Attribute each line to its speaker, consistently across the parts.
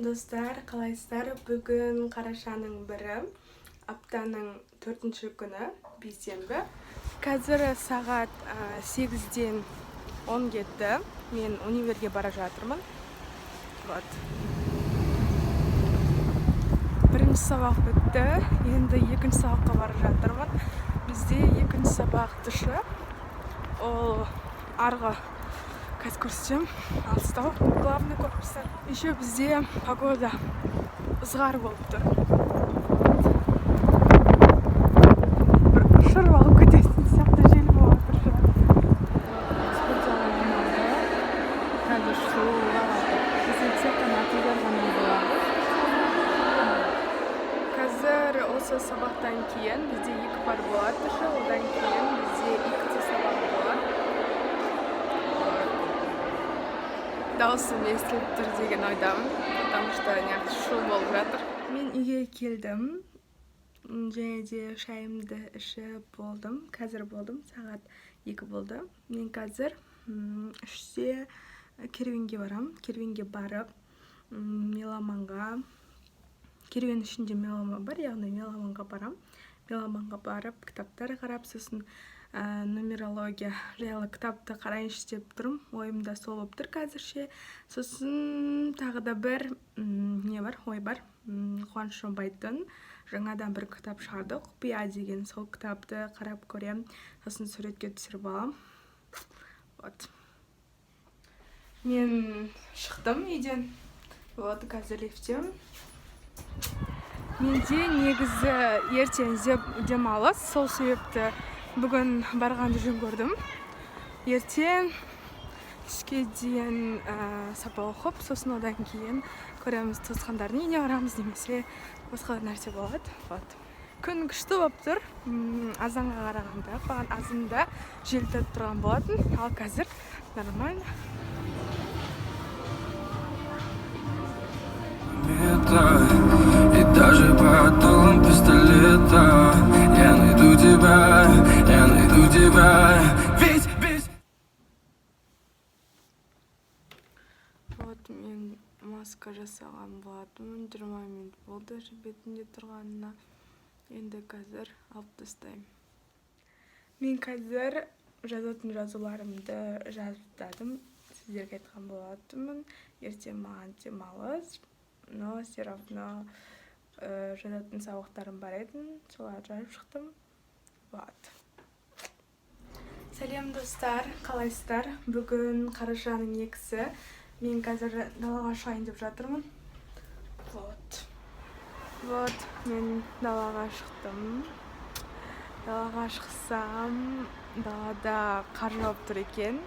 Speaker 1: Достар, қалайсыздар? Бүгін қарашаның 1-і, аптаның 4-ші күні, бейсенбі. Қазір сағат 8-ден 10 кетті. Мен универге бара жатырмын. Бірінші сабақ бітті, енді екінші сабаққа бара жатырмын. Бізде екінші сабақ dışı. Ол арғы қазір көрсетем, Алыстау, главный корпусы. Еще бізде погода ызғар болып тұр. Шырып алып кетесің сияқты жел болып тұр. Спорт алаңында қазір шуылар алды. Бізде канатыда ғана болады. Қазір осы сабақтан кейін бізде 2 пар болады. Одан кейін бізде 2 сабақ болады. Дауысым естіліп тұр деген ойдамын, потому что неғып шу болып жатыр. Мен үйге келдім, және де шайымды ішіп болдым. Қазір болдым, сағат 2 болды. Мен қазір 3-те керуенге барам. Керуенге барып, меломанға, керуен ішінде меломан бар, яғни меломанға барам. Меломанға барып, кітаптар қарап, сосын нумерология жайлы кітапты қарайыншы деп тұрмын. Ойымда сол болып тұр қазірше. Сосын тағы да бір ой бар. Қуаныш Шонбайдың жаңадан бір кітап шығарды, құпия деген, сол кітапты қарап көрем. Сосын суретке түсіріп алам. Мен шықтым үйден. Қазір лифтем. Менде негізі ертең демалыс, сол себепті бүгін барғанды жөн көрдім. Ертең түске дейін сабақ оқып, сосын одан кейін көреміз туысқандардың үйіне барамыз, немесе басқа нәрсе болады. Күн күшті болып тұр, азанға қарағанда. Баған азында жел тұрып тұрған болатын, ал қазір нормально. И даже под дулом пистолета я найду тебя, ведь... Мен маска жасаған болатынмын, 20 минут болды бетінде тұрғанына. Енді қазір алып тастаймын. Мен қазір жазатын жазуларымды жаздадым, сіздерге айтқан болатынмын. Ертең маған демалыс. Но все равно жазатын сабақтарым бар еді, солар жазып шықтым. Сәлем достар, қалайсыздар? Бүгін қарашаның 2-сі. Мен қазір далаға шығайын деп жатырмын. Мен далаға шықтым. Далаға шықсам, далада қар жауып тұр екен.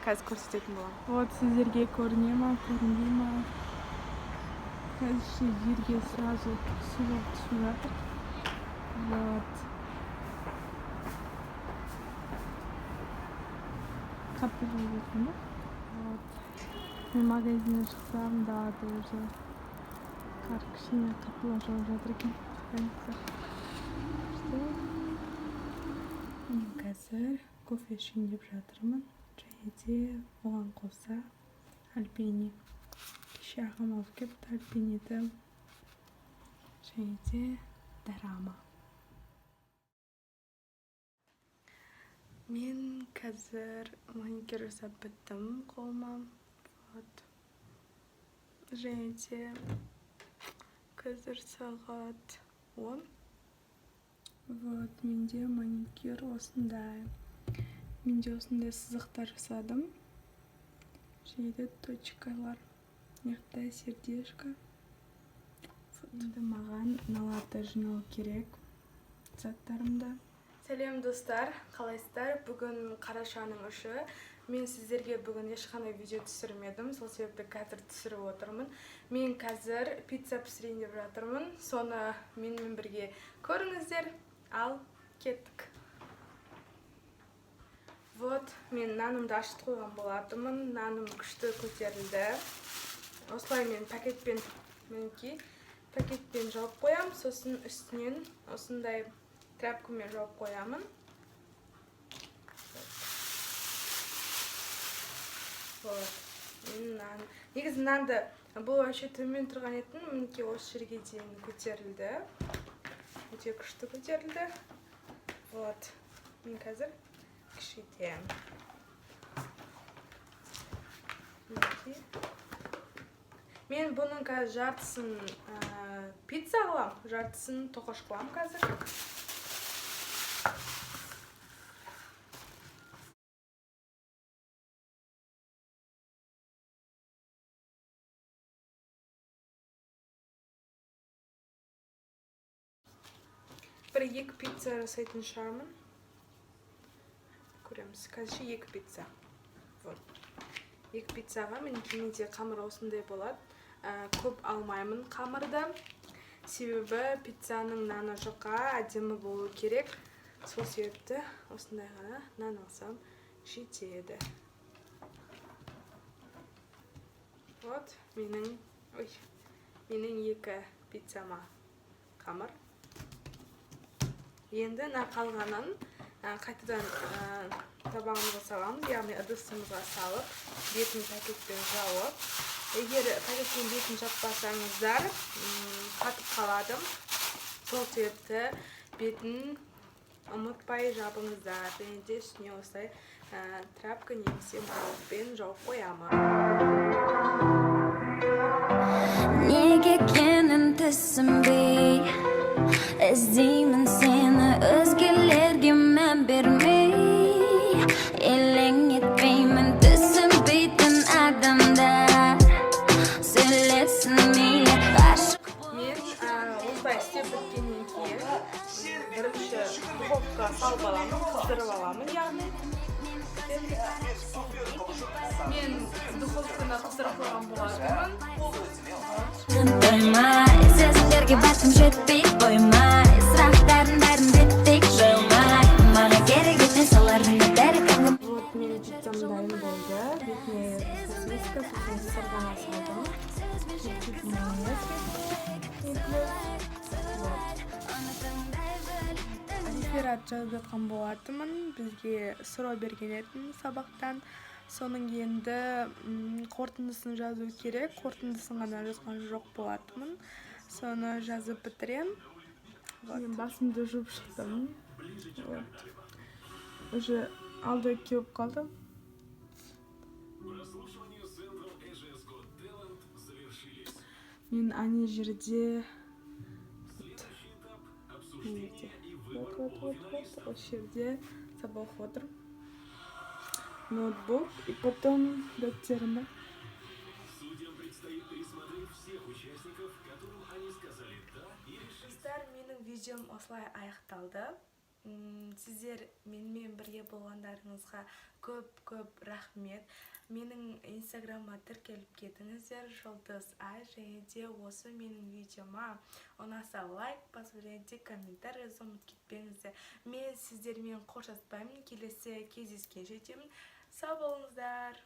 Speaker 1: Қазір көрсететін болам. Сіздерге көріне ма, көрінбей ма? Қазір жерге сразу су болып түсіп жатыр. Қатты жауып жатыр ма? Мен магазиннен шықсам, далада уже қар кішкене қаттылау жауып жатыр екен. Мен қазір кофе ішейін деп жатырмын. Және де оған қоса альпини. Кеше ағам алып келіпті альпиниді. Және де дарама. Мен қазір маникюр жасап біттім қолыма. Және де қазір сағат 10. Менде маникюр осындай. Менде осындай сызықтар жасадым. Және де точкалар. Мықты сердечко. Енді маған наларды жинау керек заттарымды. Сәлем достар, қалайсыздар? Бүгін қарашаның 3-і. Мен сіздерге бүгін ешқандай видео түсірмедім, сол себепті қазір түсіріп отырмын. Мен қазір пицца пісірейін деп жатырмын. Соны менімен бірге көріңіздер. Ал кеттік. Вот, мен нанымды ашытып қойған болатынмын. Наным күшті көтерілді. Осылай мен пакетпен жауып қоям, сосын үстінен осындай тряпкамен жауып қоямын. Вот. Негізі нанды бұл вообще төмен тұрған етін, мінекей осы жерге дейін көтерілді. Өте күшті көтерілді. Вот. Мен қазір кішійтем. Мен бұның қазір жартысын пицца қылам, жартысын тоқаш қылам қазір. Бір 2 пицца жасайтын шығармын. Көреміз. Қазір 2 пицца. Вот. 2 пиццаға менде қамыр осындай болады. Көп алмаймын қамырды. Себебі пиццаның наны жұқа, әдемі болу керек. Сол себепті осындай ғана нан алсам жетеді. Вот, менің 2 пиццама қамыр. Енді қалғанын қайтадан табағымызға саламыз, яғни ыдысымызға салып, бетін пакетпен жауып. Егер пакетпен бетін жаппасаңыздар, қатып қалады. Сол себепті бетін ұмытпай жабыңыздар. Және де үстіне осылай тряпка немесе балықпен жауып қоямын. Неге кенін түсінбей, іздеймін сені өзгелерге мән бермей, елең етпеймін түсінбейтін адамдар сөйлесін мейлі ғашық. Мен осылай істеп біткеннен кейін бірінші духовка салып аламын, қыздырып аламын, яғни. Мен духовканы қыздырып қойған болатынмын. Сезімдерге басым жетпей қоймай, сұрақтардың бәрін беттей жоймай, маған керек емес олардың бәрі кәңгім. Вот, менің пиццам дайын болды. Бетіне сосиска, сосын сырғана салдым. Реферат жазып жатқан болатынмын. Бізге сұрау берген етін сабақтан. Соның енді қорытындысын жазу керек. Қорытындысын ғана жазған жоқ болатынмын. Соны жазып бітірем. Мен басымды жуып шықтым. Уже алды кеуіп қалды. Мен ане жерде осы жерде сабақ отыр. Ноутбук и потом дәптерімді. Қыздар, менің видеом осылай аяқталды. Сіздер менімен бірге болғандарыңызға көп рахмет. Менің инстаграмға тіркеліп кетіңіздер, жұлдыз ай, және де осы менің видеома ұнаса лайк басып, және де комментарий жазуды кетпеңіздер. Мен сіздермен қоштаспаймын, келесі кездескенше деймін. Сау болыңыздар.